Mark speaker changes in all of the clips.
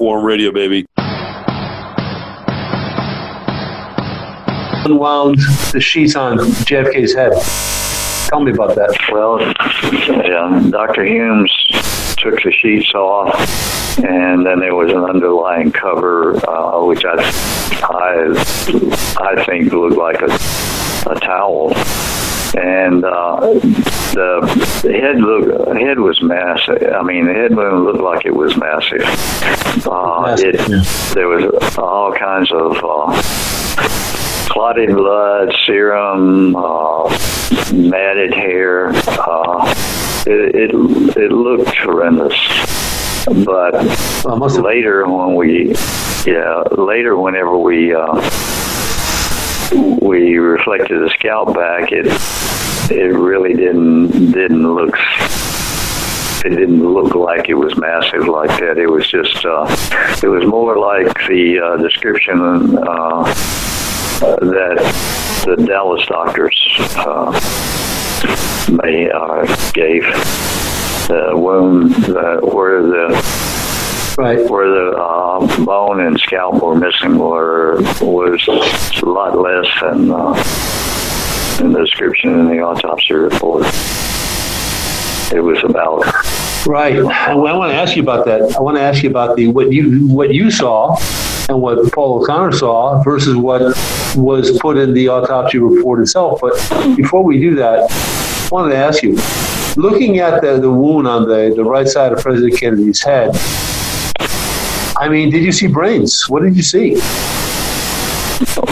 Speaker 1: Quorum Radio, baby.
Speaker 2: Unwound the sheets on JFK's head. Tell me about that.
Speaker 3: Well, Dr. Humes took the sheets off, and then there was an underlying cover, which I think looked like a towel. And the head was massive. I mean, the head wound looked like it was massive. There was all kinds of clotted blood, serum, matted hair. It looked horrendous. But later, whenever we reflected the scalp back, it really didn't look. It didn't look like it was massive like that. It was just. It was more like the description that the Dallas doctors gave. The wound where the bone and scalp were missing was a lot less than the description in the autopsy report. It was about.
Speaker 2: Right. And I want to ask you about that. I want to ask you about what you saw and what Paul O'Connor saw versus what was put in the autopsy report itself. But before we do that, I wanted to ask you, looking at the wound on the right side of President Kennedy's head, I mean, did you see brains? What did you see?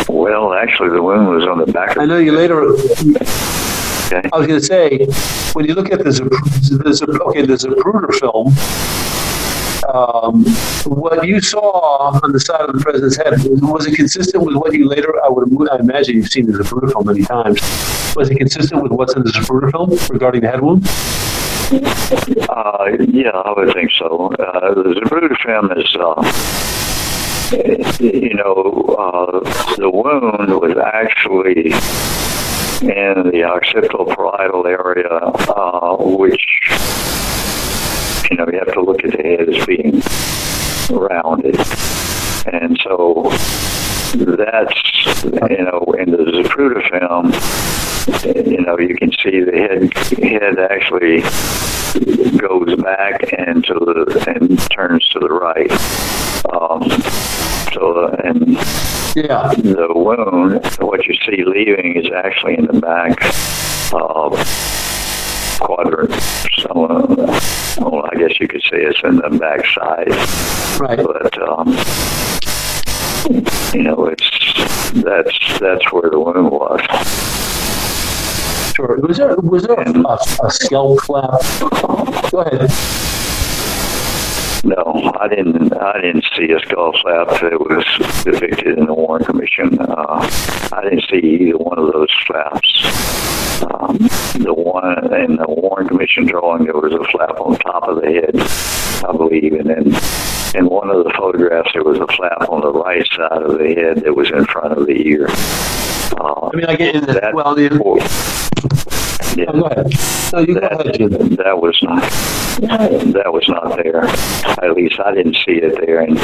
Speaker 3: Well, actually, the wound was on the back.
Speaker 2: I know you later. Okay. I was going to say, when you look at the Zapruder film, what you saw on the side of the president's head, was it consistent with what you later? I imagine you've seen the Zapruder film many times. Was it consistent with what's in the Zapruder film regarding the head wound?
Speaker 3: Yeah, I would think so. The Zapruder film is, the wound was actually in the occipital parietal area, which, you have to look at the head as being rounded. And so that's, in the Zapruder film, you can see the head actually goes back and turns to the right. The wound, what you see leaving, is actually in the back quadrant. So, I guess you could say it's in the back side.
Speaker 2: Right.
Speaker 3: But that's where the wound was.
Speaker 2: Sure. Was there a scalp flap? Go ahead.
Speaker 3: No, I didn't see a skull flap that was depicted in the Warren Commission. I didn't see either one of those flaps. The one in the Warren Commission drawing, there was a flap on top of the head, I believe, and then in one of the photographs, there was a flap on the right side of the head that was in front of the ear.
Speaker 2: I get in that. Well, yeah. Go ahead. No, you go ahead, Jim.
Speaker 3: That was not there. At least I didn't see it there. And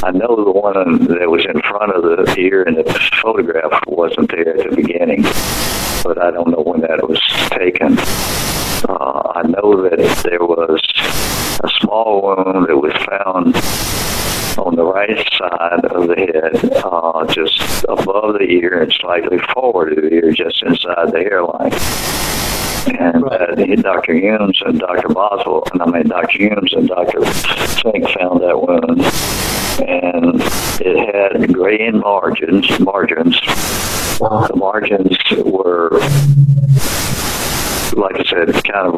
Speaker 3: I know the one that was in front of the ear in the photograph wasn't there at the beginning, but I don't know when that was taken. I know that there was a small wound that was found on the right side of the head, just above the ear and slightly forward of the ear, just inside the hairline. And Dr. Humes and Dr. Humes and Dr. Fink found that wound, and it had gray margins. The margins were, like I said, kind of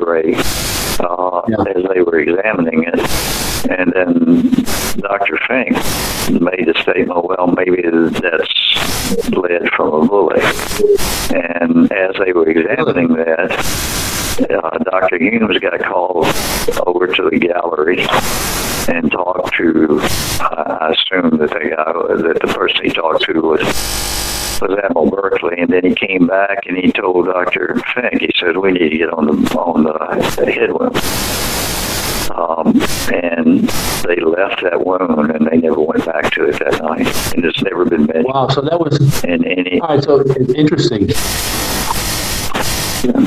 Speaker 3: gray, as they were examining it. And then Dr. Fink made the statement, well, maybe that's bled from a bullet. And as they were examining that, Dr. Humes got called over to the gallery and talked to, I assume that the person he talked to was Admiral Berkeley, and then he came back and he told Dr. Fink, he said, we need to get on the head wound. And they left that wound, and they never went back to it that night. And it's never been mentioned.
Speaker 2: Wow, so that was...
Speaker 3: In any...
Speaker 2: All right, so it's interesting.
Speaker 3: Yeah.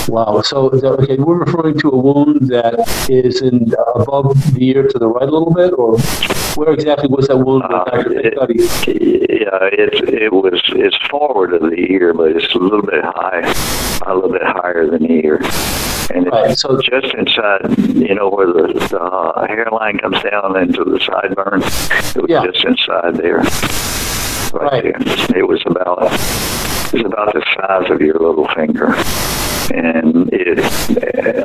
Speaker 2: Wow, so, okay, we're referring to a wound that is in above the ear to the right a little bit, or where exactly was that wound?
Speaker 3: It's forward of the ear, but it's a little bit higher than the ear. And it's
Speaker 2: right, so
Speaker 3: just inside, where the hairline comes down into the sideburn. It was just inside there. Right there. It was about the size of your little finger. And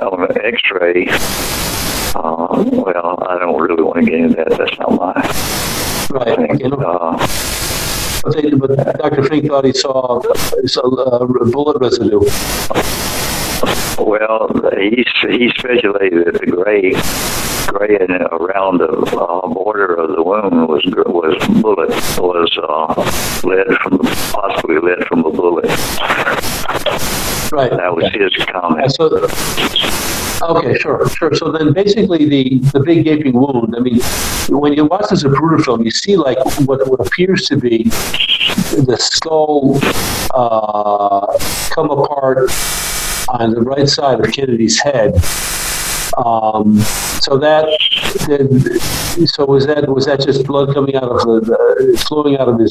Speaker 3: on an x-ray, well, I don't really want to get into that. That's not my thing.
Speaker 2: But Dr. Fink thought he saw bullet residue.
Speaker 3: Well, he speculated that the gray and around the border of the wound was possibly lead from a bullet.
Speaker 2: Right.
Speaker 3: That was his comment.
Speaker 2: Okay, sure. So then basically the big gaping wound, I mean, when you watch this Zapruder film, you see like what appears to be the skull come apart on the right side of Kennedy's head. So was that just blood coming out of flowing out of the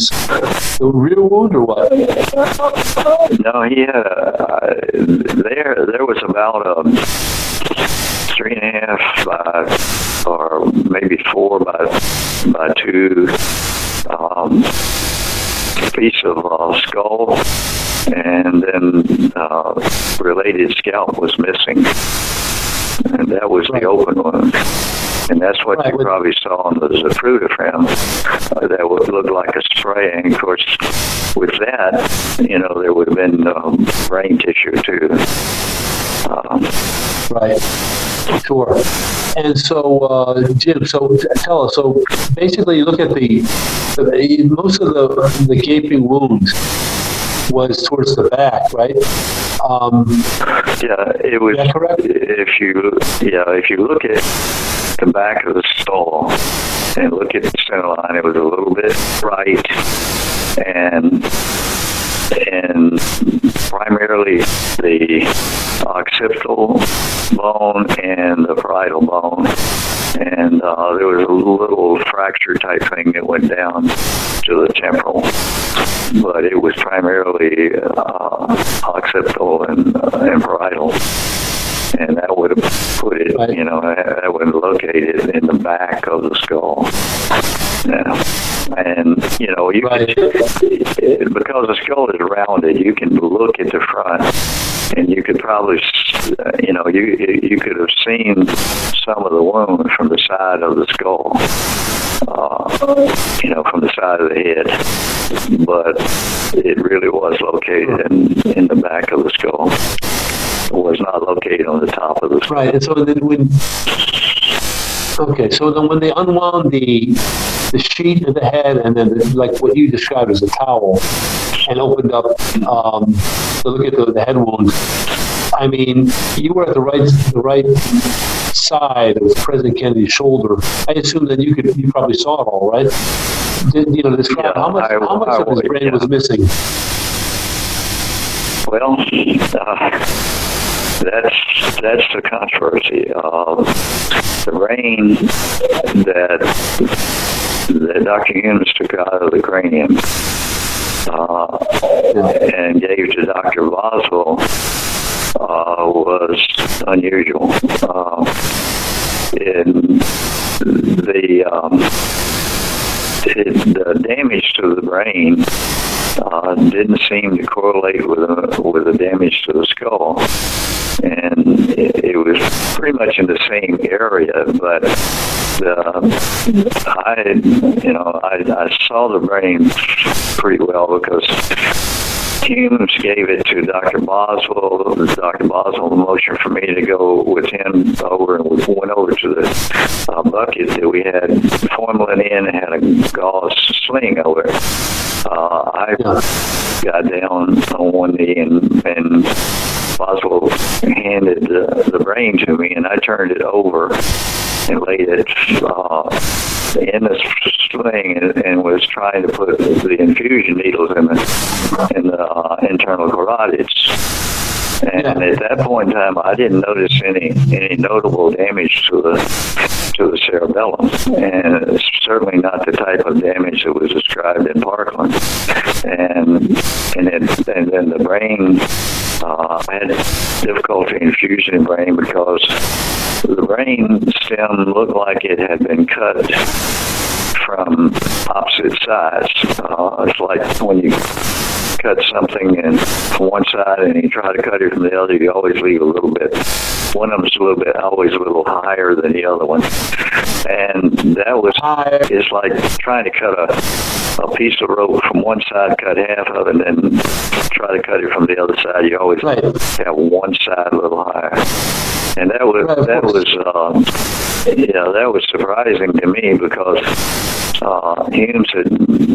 Speaker 2: rear wound, or what?
Speaker 3: No, he had there was about 3.5 by, or maybe 4 by 2 piece of skull, and then related scalp was missing. And that was the open wound. And that's what you probably saw on the Zapruder film. That would look like a spray. And, of course, with that, there would have been brain tissue, too.
Speaker 2: Right. Sure. And so, Jim, so tell us, so basically you look at most of the gaping wounds was towards the back, right?
Speaker 3: It was.
Speaker 2: Is that correct?
Speaker 3: If you look at the back of the skull and look at the center line, it was a little bit right, and primarily the occipital bone and the parietal bone, and there was a little fracture type thing that went down to the temporal, but it was primarily occipital and parietal. And that would have put it, that would have located in the back of the skull. Yeah. And, you could, because the skull is rounded, you can look at the front, and you could probably, you could have seen some of the wound from the side of the skull, from the side of the head. But it really was located in the back of the skull. Was not located on the top of the skull.
Speaker 2: Right, and so then when they unwound the sheet of the head, and then like what you described as a towel, and opened up to look at the head wound, I mean, you were at the right side of President Kennedy's shoulder. I assume that you probably saw it all, right? Describe how much of his brain was missing.
Speaker 3: Well, that's the controversy. The brain that Dr. Jenkins took out of the cranium and gave to Dr. Boswell was unusual. The damage to the brain didn't seem to correlate with the damage to the skull, and it was pretty much in the same area. But I saw the brain pretty well, because Humes gave it to Dr. Boswell. Dr. Boswell motioned for me to go with him over, and we went over to the bucket that we had formalin in and had a gauze sling over it. I got down on one knee, and Boswell handed the brain to me, and I turned it over and laid it in the sling and was trying to put the infusion needles in the internal carotids. And at that point in time, I didn't notice any notable damage to the cerebellum, and certainly not the type of damage that was described in Parkland. And then the brain, I had difficulty infusing brain because the brain stem looked like it had been cut from opposite sides. It's like when you cut something in from one side and you try to cut it from the other, you always leave a little bit. One of them's always a little higher than the other one. And that was, it's like trying to cut a piece of rope from one side, cut half of it, and then try to cut it from the other side. You always have one side a little higher. And that was surprising to me because Humes had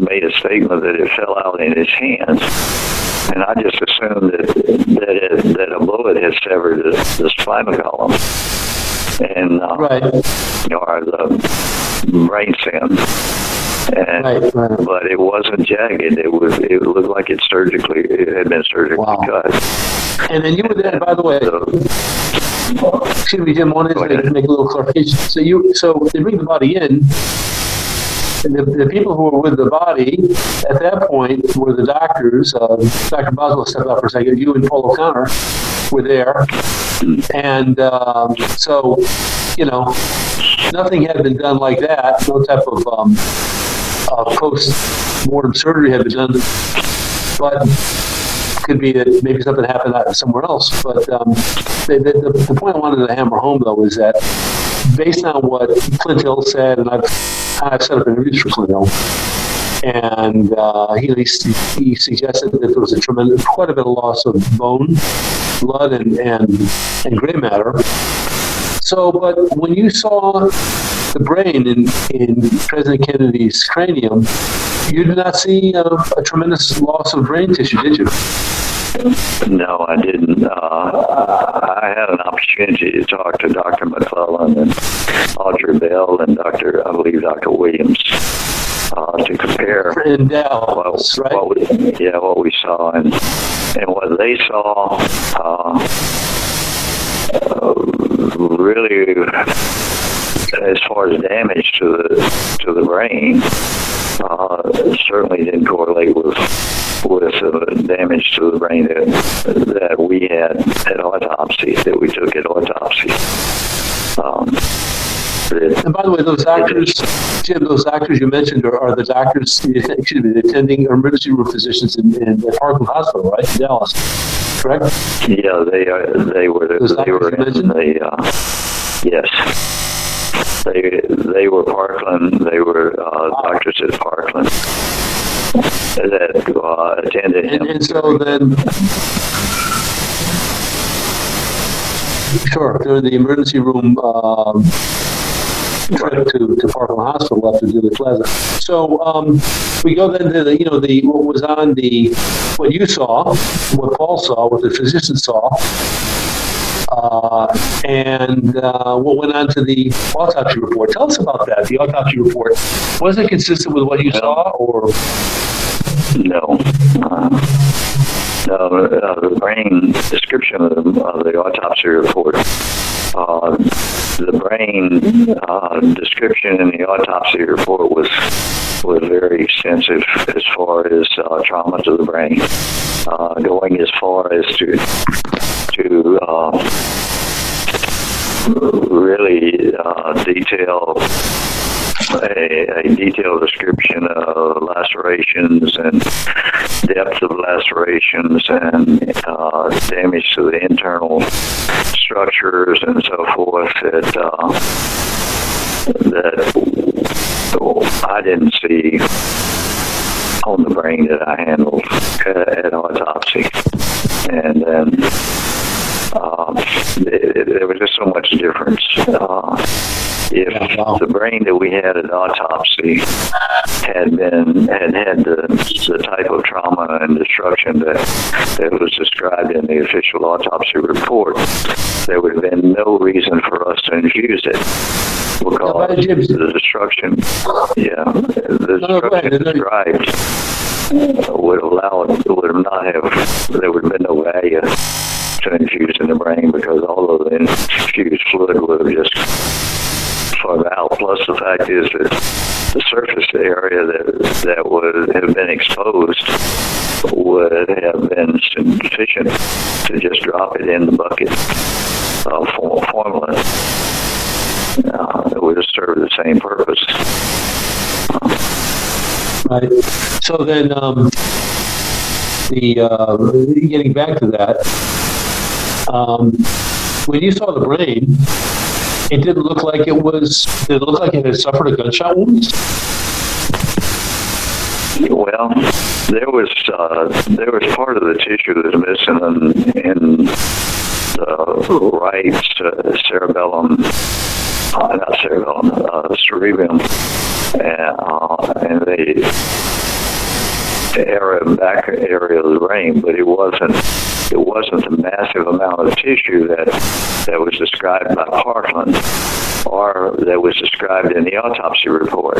Speaker 3: made a statement that it fell out in his hands, and I just assumed that a bullet had severed the spinal column and or the brain stem. But it wasn't jagged. It looked like it had been surgically cut.
Speaker 2: And then you were there, by the way. Excuse me, Jim. Wanted to make a little clarification. So they bring the body in. And the people who were with the body at that point were the doctors. Dr. Boswell stepped out for a second. You and Paul O'Connor were there. And so, nothing had been done like that. No type of post-mortem surgery had been done. But could be that maybe something happened somewhere else. But the point I wanted to hammer home, though, is that based on what Clint Hill said, and I've set up interviews for Clint Hill, and he suggested that there was quite a bit of loss of bone, blood, and gray matter. So, but when you saw the brain in President Kennedy's cranium, you did not see a tremendous loss of brain tissue, did you?
Speaker 3: No, I didn't. I had an opportunity to talk to Dr. McClellan and Audrey Bell and Dr. Williams to compare
Speaker 2: in Dallas,
Speaker 3: what we saw and what they saw. Really, as far as damage to the brain, certainly didn't correlate with damage to the brain that we had at autopsy, that we took at autopsy.
Speaker 2: And by the way, those doctors, Jim, those doctors you mentioned are the doctors, the attending emergency room physicians in Parkland Hospital, right, in Dallas, correct?
Speaker 3: Yeah, they were. Yes. They were Parkland. They were doctors at Parkland that attended him.
Speaker 2: And so then, during the emergency room trip to Parkland Hospital after Dealey Plaza. So we go then to what was on what you saw, what Paul saw, what the physician saw. And what went on to the autopsy report. Tell us about that, the autopsy report. Was it consistent with what you saw, or?
Speaker 3: No. The brain description of the autopsy report. The brain description in the autopsy report was very extensive as far as trauma to the brain, going as far as to really detail a detailed description of lacerations and depth of lacerations and damage to the internal structures and so forth that I didn't see. on the brain that I handled at autopsy. And then there was just so much difference. If the brain that we had at autopsy had had the type of trauma and destruction that was described in the official autopsy report, there would have been no reason for us to infuse it, because the destruction, described would have been no value to infuse in the brain, because all of the infused fluid would have just flowed out. Plus, the fact is that the surface area that would have been exposed would have been sufficient to just drop it in the bucket of formalin. It would have served the same purpose.
Speaker 2: Right. So then, getting back to that, when you saw the brain, it didn't look like it was. Did it look like it had suffered a gunshot wound?
Speaker 3: Well, there was part of the tissue that was missing in the right cerebellum, cerebellum, and the back area of the brain, but it wasn't the massive amount of tissue that was described by Parkland, or that was described in the autopsy report.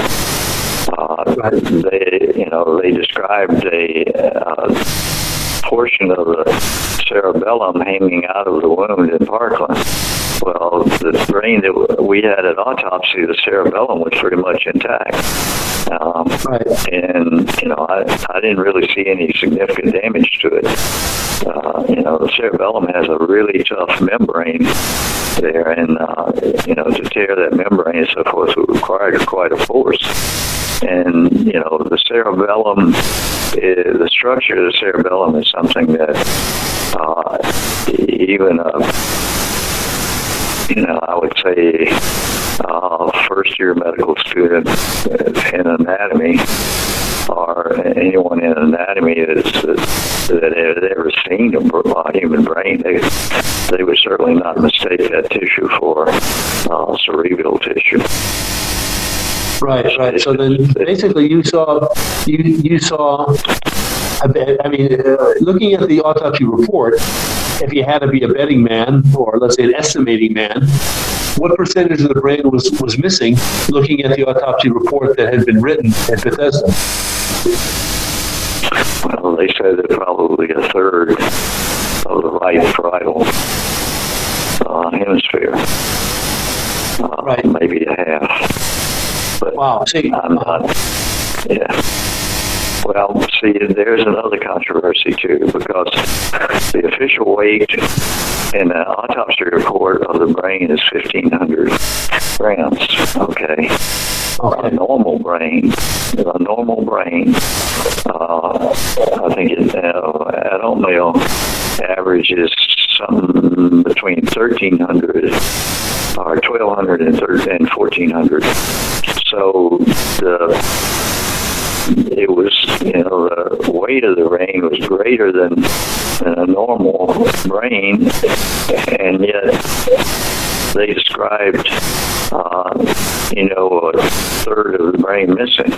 Speaker 3: They described a portion of the cerebellum hanging out of the wound in Parkland. Well, the brain that we had at autopsy, the cerebellum was pretty much intact. And, I didn't really see any significant damage to it. The cerebellum has a really tough membrane there, and, to tear that membrane and so forth would require quite a force. And, the cerebellum, the structure of the cerebellum is something that even I would say first-year medical student in anatomy, or anyone in anatomy that had ever seen a human brain, they would certainly not mistake that tissue for cerebral tissue.
Speaker 2: Right. So then, basically, you saw. I mean, looking at the autopsy report, if you had to be a betting man, or let's say an estimating man, what percentage of the brain was missing, looking at the autopsy report that had been written at Bethesda?
Speaker 3: Well, they said that probably a third of the right parietal hemisphere, maybe a half. But
Speaker 2: wow, see,
Speaker 3: I'm not. Yeah. Well, see, there's another controversy, too, because the official weight in the autopsy report of the brain is 1,500 grams, okay? A normal brain, I think adult male averages something between 1,300 or 1,200 and 1,400. So it was, the weight of the brain was greater than a normal brain, and yet they described, a third of the brain missing,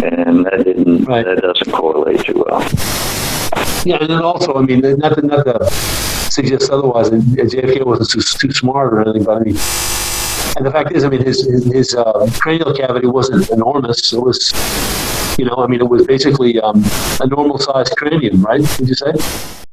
Speaker 3: and that doesn't correlate too well.
Speaker 2: Yeah, and then also, I mean, not to suggest otherwise, JFK wasn't too smart or anything, but I mean, and the fact is, I mean, his cranial cavity wasn't enormous. It was, it was basically a normal-sized cranium, right? Did you say?